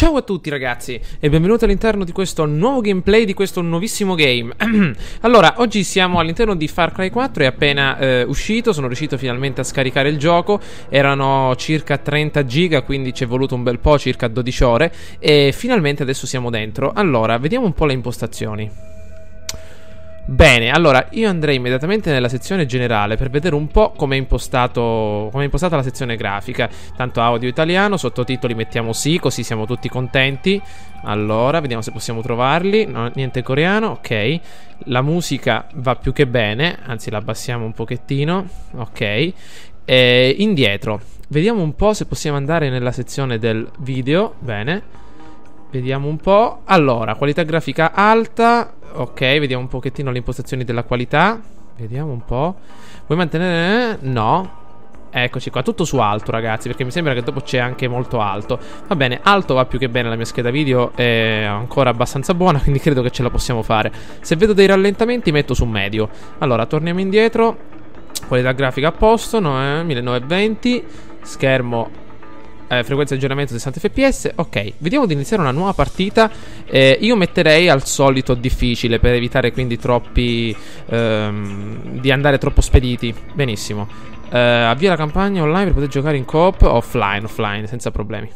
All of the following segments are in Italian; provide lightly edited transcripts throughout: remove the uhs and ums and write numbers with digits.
Ciao a tutti ragazzi e benvenuti all'interno di questo nuovo gameplay di questo nuovissimo game. Allora, oggi siamo all'interno di Far Cry 4, è appena uscito, sono riuscito finalmente a scaricare il gioco. Erano circa 30 giga, quindi ci è voluto un bel po', circa 12 ore. E finalmente adesso siamo dentro. Allora, vediamo un po' le impostazioni. Bene, allora io andrei immediatamente nella sezione generale per vedere un po' come è impostata la sezione grafica. Tanto audio italiano, sottotitoli mettiamo sì, così siamo tutti contenti. Allora, vediamo se possiamo trovarli. No, niente coreano, ok. La musica va più che bene, anzi la abbassiamo un pochettino, ok. Indietro, vediamo un po' se possiamo andare nella sezione del video. Bene, vediamo un po'. Allora, qualità grafica alta. Ok, vediamo un pochettino le impostazioni della qualità. Vediamo un po'. Vuoi mantenere? No. Eccoci qua, tutto su alto ragazzi, perché mi sembra che dopo c'è anche molto alto. Va bene, alto va più che bene, la mia scheda video è ancora abbastanza buona, quindi credo che ce la possiamo fare. Se vedo dei rallentamenti metto su medio. Allora, torniamo indietro. Qualità grafica a posto, 1920. Schermo frequenza di aggiornamento 60 fps. Ok, vediamo di iniziare una nuova partita. Io metterei al solito difficile, per evitare quindi troppi di andare troppo spediti. Benissimo. Avvia la campagna online per poter giocare in coop. Offline, senza problemi.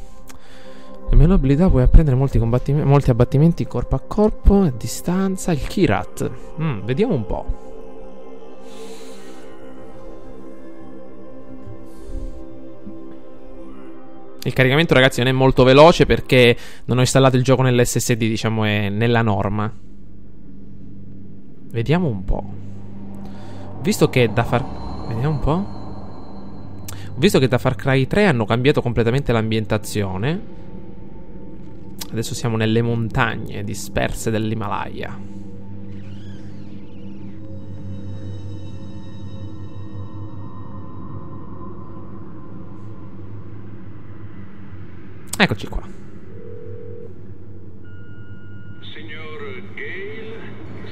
Le mie abilità: puoi apprendere molti abbattimenti corpo a corpo, a distanza. Il Kirat. Vediamo un po'. Il caricamento ragazzi non è molto veloce perché non ho installato il gioco nell'SSD, diciamo, è nella norma. Vediamo un po'. Visto che da Vediamo un po'. Visto che da Far Cry 3 hanno cambiato completamente l'ambientazione. Adesso siamo nelle montagne disperse dell'Himalaya. Eccoci qua. Signor Gale,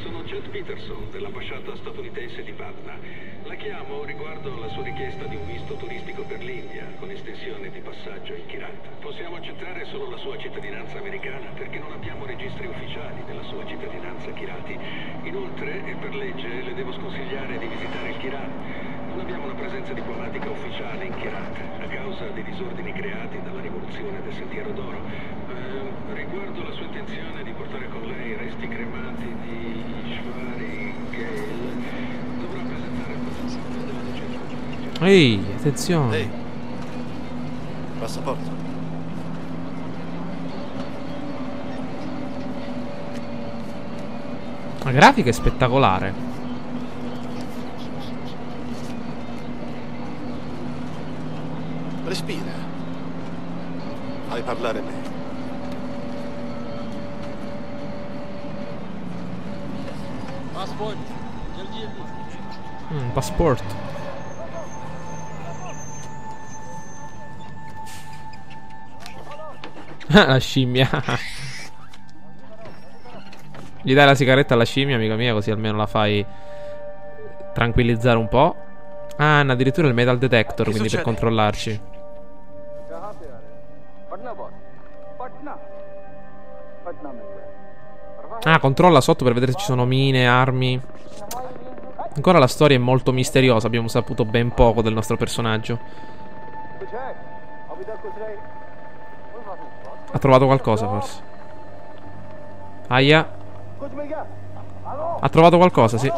sono Chet Peterson dell'ambasciata statunitense di Patna. La chiamo riguardo alla sua richiesta di un visto turistico per l'India con estensione di passaggio in Kirat. Possiamo accettare solo la sua cittadinanza americana perché non abbiamo registri ufficiali della sua cittadinanza Kirati. Inoltre, per legge, le devo sconsigliare di visitare il Kirat. Non abbiamo una presenza diplomatica ufficiale in Kirat a causa dei disordini creati dalla rivoluzione del Sentiero d'Oro. Riguardo la sua intenzione di portare con lei i resti cremati di Ishvari Gale, dovrà presentare il passaporto della licenza. Ehi, attenzione. Ehi, passaporto. La grafica è spettacolare. Respira. Fai parlare me. Passport. Passport. La scimmia. Gli dai la sigaretta alla scimmia, amica mia, così almeno la fai tranquillizzare un po'. Ah, hanno addirittura il metal detector, quindi succede? per controllarci. Ah, controlla sotto per vedere se ci sono mine, armi. Ancora la storia è molto misteriosa, abbiamo saputo ben poco del nostro personaggio. Ha trovato qualcosa forse. Aia. Ha trovato qualcosa, sì.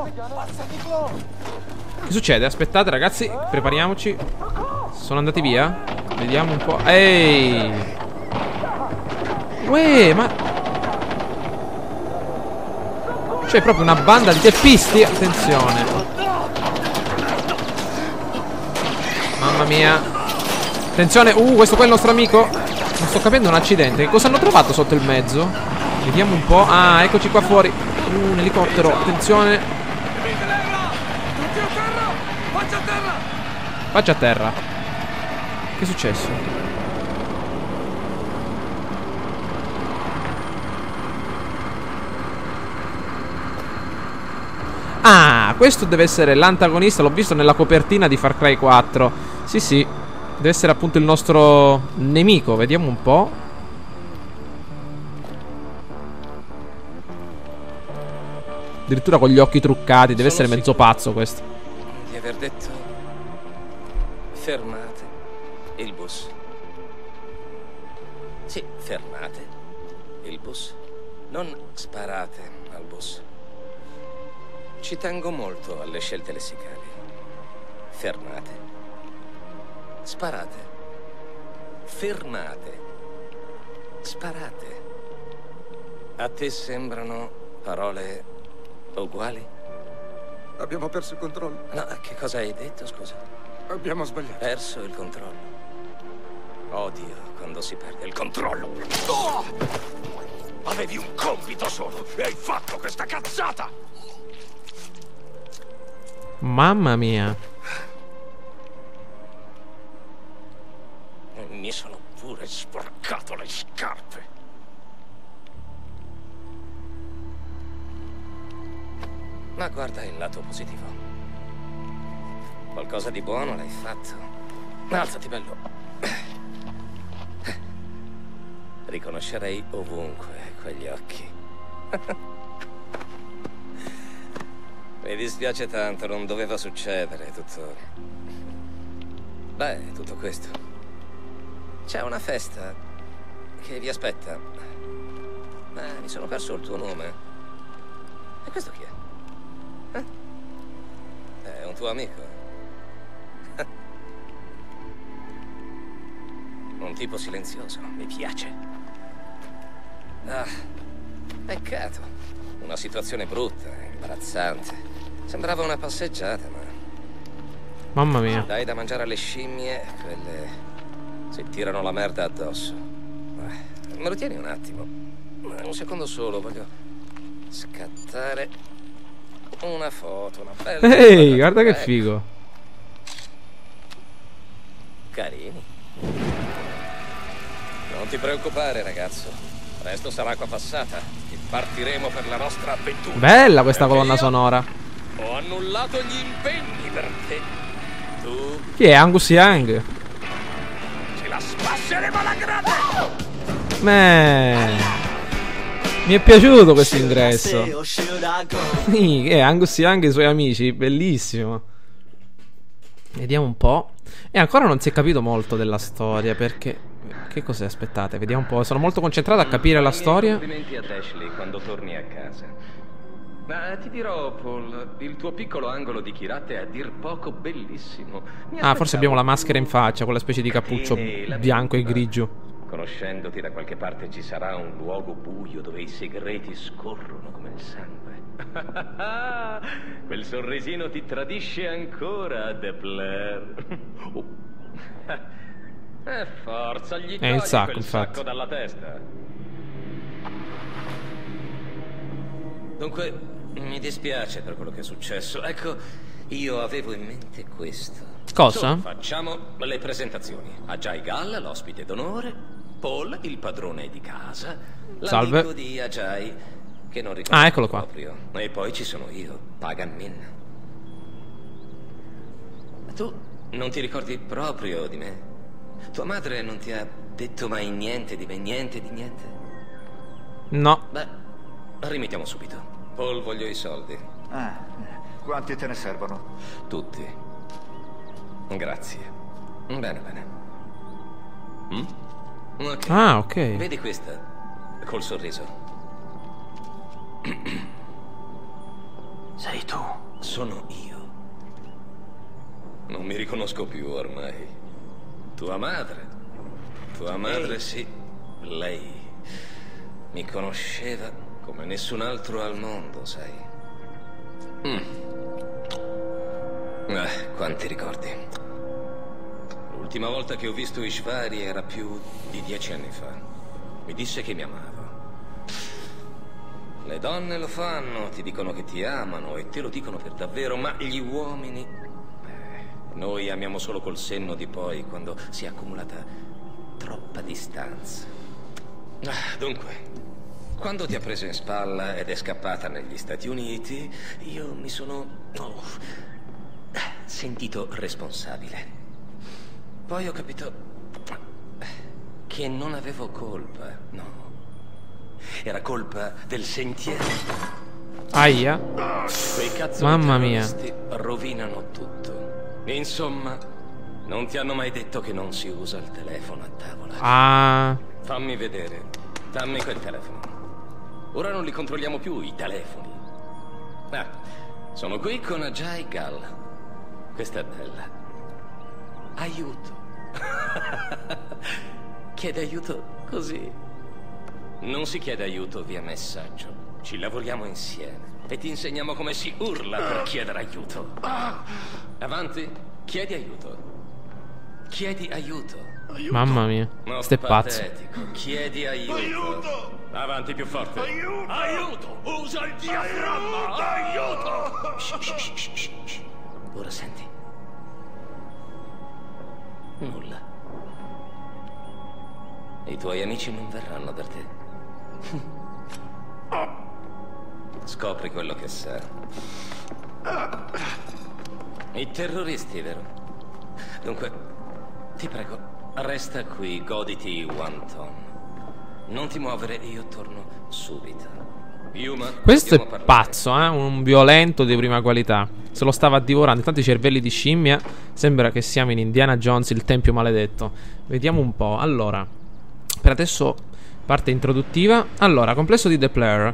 Che succede? Aspettate ragazzi, prepariamoci. Sono andati via? Vediamo un po'. Ehi. Uè, ma c'è proprio una banda di teppisti. Attenzione. Mamma mia. Attenzione. Questo qua è il nostro amico. Non sto capendo un accidente. Che cosa hanno trovato sotto il mezzo? Vediamo un po'. Ah, eccoci qua fuori. Un elicottero. Attenzione. Faccia a terra. Che è successo? Ah, questo deve essere l'antagonista. L'ho visto nella copertina di Far Cry 4. Sì, sì. Deve essere appunto il nostro nemico. Vediamo un po'. Addirittura con gli occhi truccati. Deve Sono essere mezzo sicuro pazzo questo. di aver detto fermate il bus. Sì, fermate il bus. Non sparate al bus. Ci tengo molto alle scelte lessicali. Fermate. Sparate. Fermate. Sparate. A te sembrano parole uguali? Abbiamo perso il controllo. No, che cosa hai detto, scusa? Abbiamo sbagliato. Perso il controllo. Odio quando si perde il controllo. Oh! Avevi un compito solo e hai fatto questa cazzata! Mamma mia. Mi sono pure sporcato le scarpe. Ma guarda il lato positivo. Qualcosa di buono l'hai fatto. Alzati, bello. Riconoscerei ovunque quegli occhi. Mi dispiace tanto, non doveva succedere tutto... Beh, tutto questo. C'è una festa che vi aspetta. Mi sono perso il tuo nome. E questo chi è? È un tuo amico? Un tipo silenzioso, mi piace. Ah, peccato. Una situazione brutta, imbarazzante. Sembrava una passeggiata, ma... Mamma mia. Dai da mangiare alle scimmie, quelle si tirano la merda addosso. Me lo tieni un attimo? Un secondo solo, voglio scattare una foto, una bella... Ehi, guarda che figo. Carini. Non ti preoccupare, ragazzo. Presto sarà acqua passata e partiremo per la nostra avventura. Bella questa Perché colonna io sonora. Ho annullato gli impegni per te. Tu Chi è? Angus Young? Ce la spasseremo alla grande! Mi è piaciuto questo ingresso. Sì, Angus Young e i suoi amici, bellissimo. Vediamo un po'. E ancora non si è capito molto della storia, perché... Che cos'è? Aspettate, vediamo un po'. Sono molto concentrato a capire la storia. Complimenti ad Ashley quando torni a casa. Ma ti dirò, Paul, il tuo piccolo angolo di Kirat è a dir poco bellissimo. Forse abbiamo la maschera in faccia, quella specie di cappuccio bianco e grigio. Conoscendoti da qualche parte ci sarà un luogo buio dove i segreti scorrono come il sangue. Quel sorrisino ti tradisce ancora, De Blair. Forza, gli È il togli sacco, quel infatti. sacco dalla testa. Dunque, mi dispiace per quello che è successo. Ecco, io avevo in mente questo. Cosa? Facciamo le presentazioni. Ajay Gal, l'ospite d'onore. Paul, il padrone di casa. Salve. L'amico di Ajay, che non ricordo Eccolo qua. proprio. E poi ci sono io, Pagan Min. Tu non ti ricordi proprio di me? Tua madre non ti ha detto mai niente di me, niente di niente? No. Beh, rimettiamo subito. Paul, voglio i soldi. Quanti te ne servono? Tutti. Grazie. Bene, bene. Ok. Ah, ok. Vedi questa? Col sorriso. Sei tu. Sono io. Non mi riconosco più ormai. Tua madre. Tua madre, sì. Lei mi conosceva come nessun altro al mondo, sai. Quanti ricordi. L'ultima volta che ho visto Ishvari era più di 10 anni fa. Mi disse che mi amava. Le donne lo fanno, ti dicono che ti amano e te lo dicono per davvero, ma gli uomini... noi amiamo solo col senno di poi, quando si è accumulata troppa distanza. Dunque, quando ti ha preso in spalla ed è scappata negli Stati Uniti, io mi sono sentito responsabile. Poi ho capito che non avevo colpa, no. Era colpa del sentiero. Aia. Quei cazzo Mamma di mia. terroristi rovinano tutto. Insomma, non ti hanno mai detto che non si usa il telefono a tavola? Ah. Fammi vedere. Dammi quel telefono. Ora non li controlliamo più, i telefoni. Ah, sono qui con Ajay Gal. Questa è bella. Aiuto. Chiede aiuto così. Non si chiede aiuto via messaggio. Ci lavoriamo insieme. E ti insegniamo come si urla per chiedere aiuto. Avanti, chiedi aiuto. Chiedi aiuto. Mamma mia. No, Ste pazzo. patetico. Chiedi aiuto. Avanti, più forte. Aiuto! Usa il diaframma! Aiuto! Shh, shh, shh, shh, shh. Ora senti. Nulla. I tuoi amici non verranno per te. Scopri quello che serve. I terroristi, vero? Dunque, ti prego, resta qui, goditi i wonton. Non ti muovere, io torno subito. Yuma, Questo dobbiamo è parlare. pazzo, un violento di prima qualità. Se lo stava divorando. Tanti cervelli di scimmia. Sembra che siamo in Indiana Jones, il tempio maledetto. Vediamo un po'. Allora, per adesso parte introduttiva. Allora, complesso di Depler,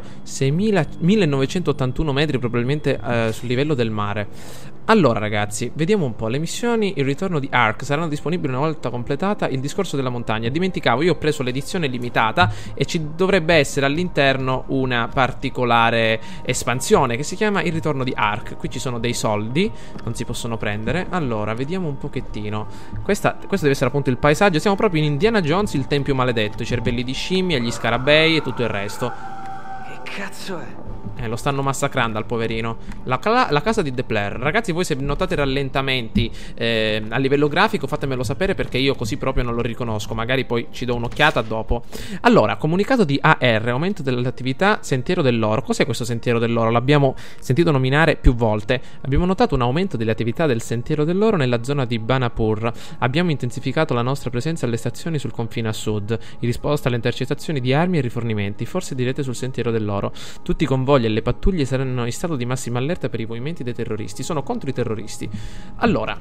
1981 metri, probabilmente sul livello del mare. Allora ragazzi, vediamo un po'. Le missioni, il ritorno di Ark saranno disponibili una volta completata il discorso della montagna. Dimenticavo, io ho preso l'edizione limitata e ci dovrebbe essere all'interno una particolare espansione che si chiama il ritorno di Ark. Qui ci sono dei soldi, non si possono prendere. Allora, vediamo un pochettino. Questo deve essere appunto il paesaggio. Siamo proprio in Indiana Jones, il tempio maledetto, i cervelli di scimmia, gli scarabei e tutto il resto. Che cazzo è? Lo stanno massacrando al poverino. La casa di Depler. Ragazzi, voi se notate rallentamenti a livello grafico, fatemelo sapere, perché io così proprio non lo riconosco. Magari poi ci do un'occhiata dopo. Allora, comunicato di AR, aumento dell'attività Sentiero dell'Oro. Cos'è questo Sentiero dell'Oro? L'abbiamo sentito nominare più volte. Abbiamo notato un aumento delle attività del Sentiero dell'Oro nella zona di Banapur. Abbiamo intensificato la nostra presenza alle stazioni sul confine a sud, in risposta alle intercettazioni di armi e rifornimenti. Forse direte sul Sentiero dell'Oro. Tutti i convogli e le pattuglie saranno in stato di massima allerta per i movimenti dei terroristi. Sono contro i terroristi. Allora,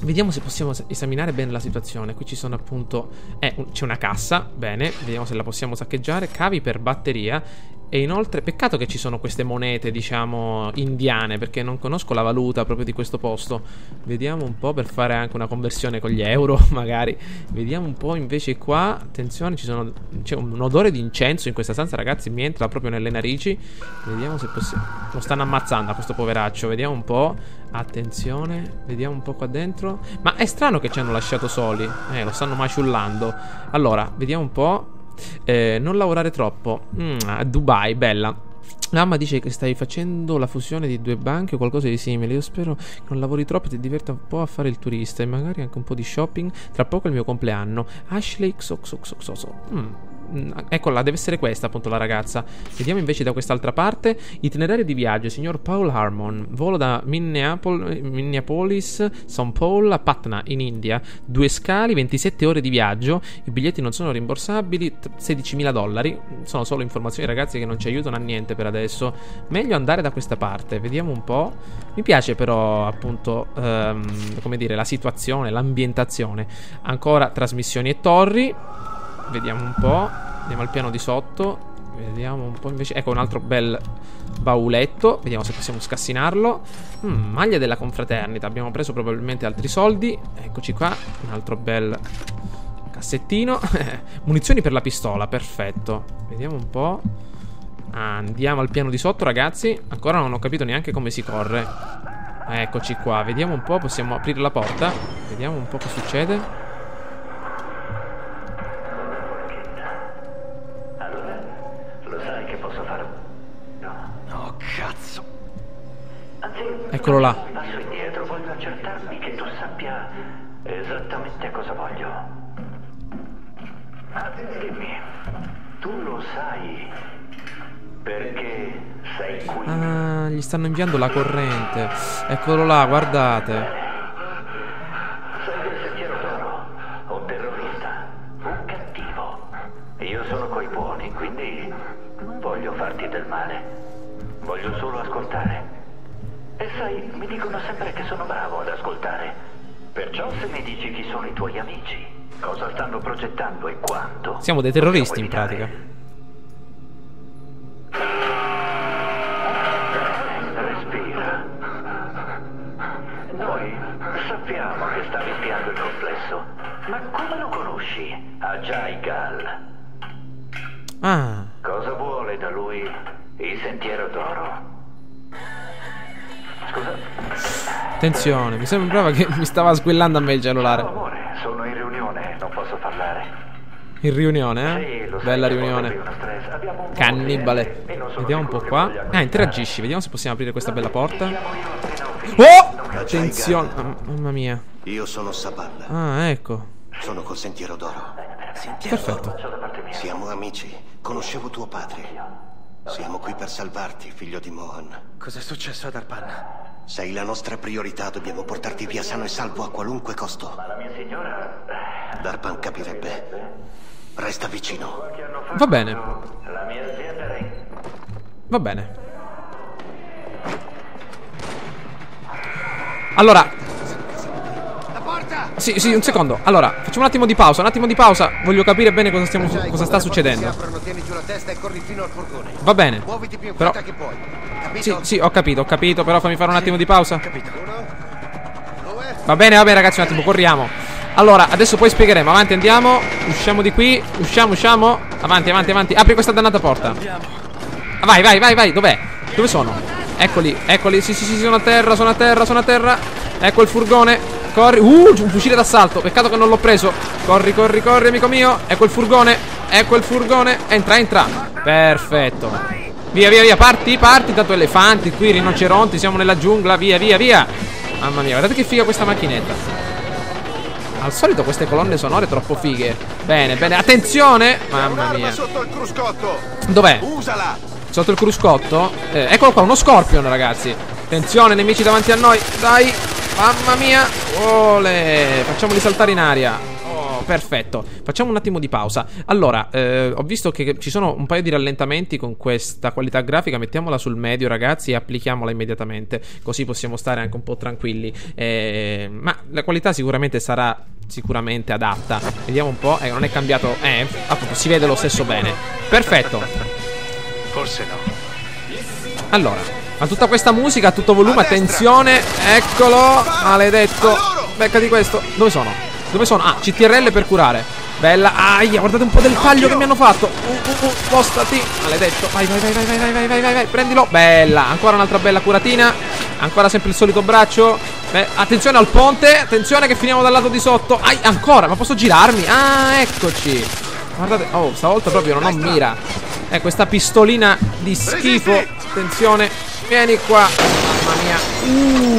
vediamo se possiamo esaminare bene la situazione. Qui ci sono appunto c'è una cassa. Bene, vediamo se la possiamo saccheggiare. Cavi per batteria. E inoltre, peccato che ci sono queste monete, diciamo, indiane, perché non conosco la valuta proprio di questo posto. Vediamo un po' per fare anche una conversione con gli euro, magari. Vediamo un po' invece qua. Attenzione, c'è un odore di incenso in questa stanza, ragazzi. Mi entra proprio nelle narici. Vediamo se possiamo. Lo stanno ammazzando a questo poveraccio. Vediamo un po'. Attenzione, vediamo un po' qua dentro. Ma è strano che ci hanno lasciato soli. Lo stanno maciullando. Allora, vediamo un po'. Non lavorare troppo. Dubai, bella. La mamma dice che stai facendo la fusione di due banche o qualcosa di simile. Io spero che non lavori troppo e ti diverta un po' a fare il turista e magari anche un po' di shopping. Tra poco è il mio compleanno. Ashley Xoxoxoxoso. Eccola, deve essere questa appunto la ragazza. Vediamo invece da quest'altra parte. Itinerario di viaggio, signor Paul Harmon. Volo da Minneapolis, St. Paul a Patna in India. 2 scali, 27 ore di viaggio. I biglietti non sono rimborsabili. $16.000. Sono solo informazioni, ragazzi, che non ci aiutano a niente per adesso. Meglio andare da questa parte. Vediamo un po'. Mi piace però appunto come dire, la situazione, l'ambientazione. Ancora trasmissioni e torri. Vediamo un po'. Andiamo al piano di sotto. Vediamo un po' invece. Ecco un altro bel bauletto. Vediamo se possiamo scassinarlo. Maglia della confraternita. Abbiamo preso probabilmente altri soldi. Eccoci qua. Un altro bel cassettino. Munizioni per la pistola. Perfetto. Vediamo un po'. Andiamo al piano di sotto, ragazzi. Ancora non ho capito neanche come si corre. Eccoci qua. Vediamo un po'. Possiamo aprire la porta. Vediamo un po' che succede. Cazzo! Eccolo là. Passo indietro, voglio accertarmi che tu sappia esattamente cosa voglio. Ma dimmi, tu lo sai perché sei qui? Ah, gli stanno inviando la corrente. Eccolo là, guardate. Sei del Sentiero d'Oro, un terrorista, un cattivo. Io sono coi buoni, quindi non voglio farti del male. Voglio solo ascoltare. E sai, mi dicono sempre che sono bravo ad ascoltare. Perciò se mi dici chi sono i tuoi amici, cosa stanno progettando e quando... Siamo dei terroristi in pratica. Respira. Noi sappiamo che stavi spiando il complesso, ma come lo conosci? Ajay Ghal. Ah, Cosa vuole da lui il Sentiero d'Oro? Scusa? attenzione, mi sembrava che mi stava squillando a me il cellulare. No, amore, sono in riunione, non posso parlare. In riunione, eh? Sì, lo sai, Bella che riunione. porta qui uno stress. Abbiamo un po' Cannibale. di tempo e non sono Vediamo un po' sicuro qua. che voglia Ah, interagisci. acquistare. Vediamo se possiamo aprire questa bella porta. Siamo io appena ho finito. Oh! Non Attenzione. Mamma mia. Io sono Sabal, Ah, ecco. sono col Sentiero d'Oro. Perfetto. Siamo amici, conoscevo tuo padre. Siamo qui per salvarti, figlio di Mohan. Cos'è successo ad Arpan? Sei la nostra priorità, dobbiamo portarti via sano e salvo a qualunque costo. La mia signora... Darpan capirebbe. Resta vicino. Va bene. La mia azienda è... Va bene. Allora. Sì, sì, un secondo. Allora, facciamo un attimo di pausa. Un attimo di pausa. Voglio capire bene cosa sta succedendo. Tieni giù la testa e corri fino al furgone. Va bene. Muoviti più in Però. fretta che puoi. Sì, Capito? sì, ho capito. Però fammi fare un attimo di pausa. Capito. Va bene, ragazzi, un attimo, corriamo. Allora, adesso poi spiegheremo. Avanti, andiamo. Usciamo di qui. Usciamo. Avanti. Apri questa dannata porta. Vai. Dov'è? Dove sono? Eccoli. Sì, sono a terra. Ecco il furgone. Corri. Un fucile d'assalto. Peccato che non l'ho preso. Corri, amico mio. Ecco il furgone. Entra. Perfetto. Via. Parti. Tanto elefanti qui, rinoceronti. Siamo nella giungla. Via. Mamma mia, guardate che figa questa macchinetta. Al solito queste colonne sonore troppo fighe. Bene. Attenzione. Mamma mia. Sotto il cruscotto. Dov'è? Usala. Sotto il cruscotto? Eccolo qua, uno Scorpion, ragazzi. Attenzione, nemici davanti a noi. Dai. Mamma mia. Ole. Facciamoli saltare in aria. Oh, perfetto. Facciamo un attimo di pausa. Allora, ho visto che ci sono un paio di rallentamenti con questa qualità grafica. Mettiamola sul medio, ragazzi, e applichiamola immediatamente. Così possiamo stare anche un po' tranquilli. Ma la qualità sicuramente sarà adatta. Vediamo un po'. Non è cambiato. Appunto, si vede lo stesso bene. Perfetto. Forse no. Allora, ma tutta questa musica a tutto volume, attenzione, eccolo, maledetto. Beccati questo. Dove sono? Ah, CTRL per curare. Bella. Aia, guardate un po' del taglio che mi hanno fatto. Spostati, maledetto. Vai. Prendilo. Bella. Ancora un'altra bella curatina. Ancora sempre il solito braccio. Attenzione al ponte. Attenzione che finiamo dal lato di sotto. Ancora, ma posso girarmi? Ah, eccoci. Guardate. Oh, stavolta proprio non ho mira. Questa pistolina di schifo. Attenzione. Vieni qua. Mamma mia.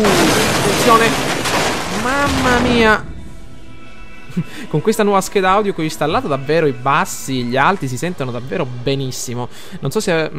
Attenzione. Mamma mia. Con questa nuova scheda audio che ho installato, davvero i bassi, gli alti si sentono davvero benissimo. Non so se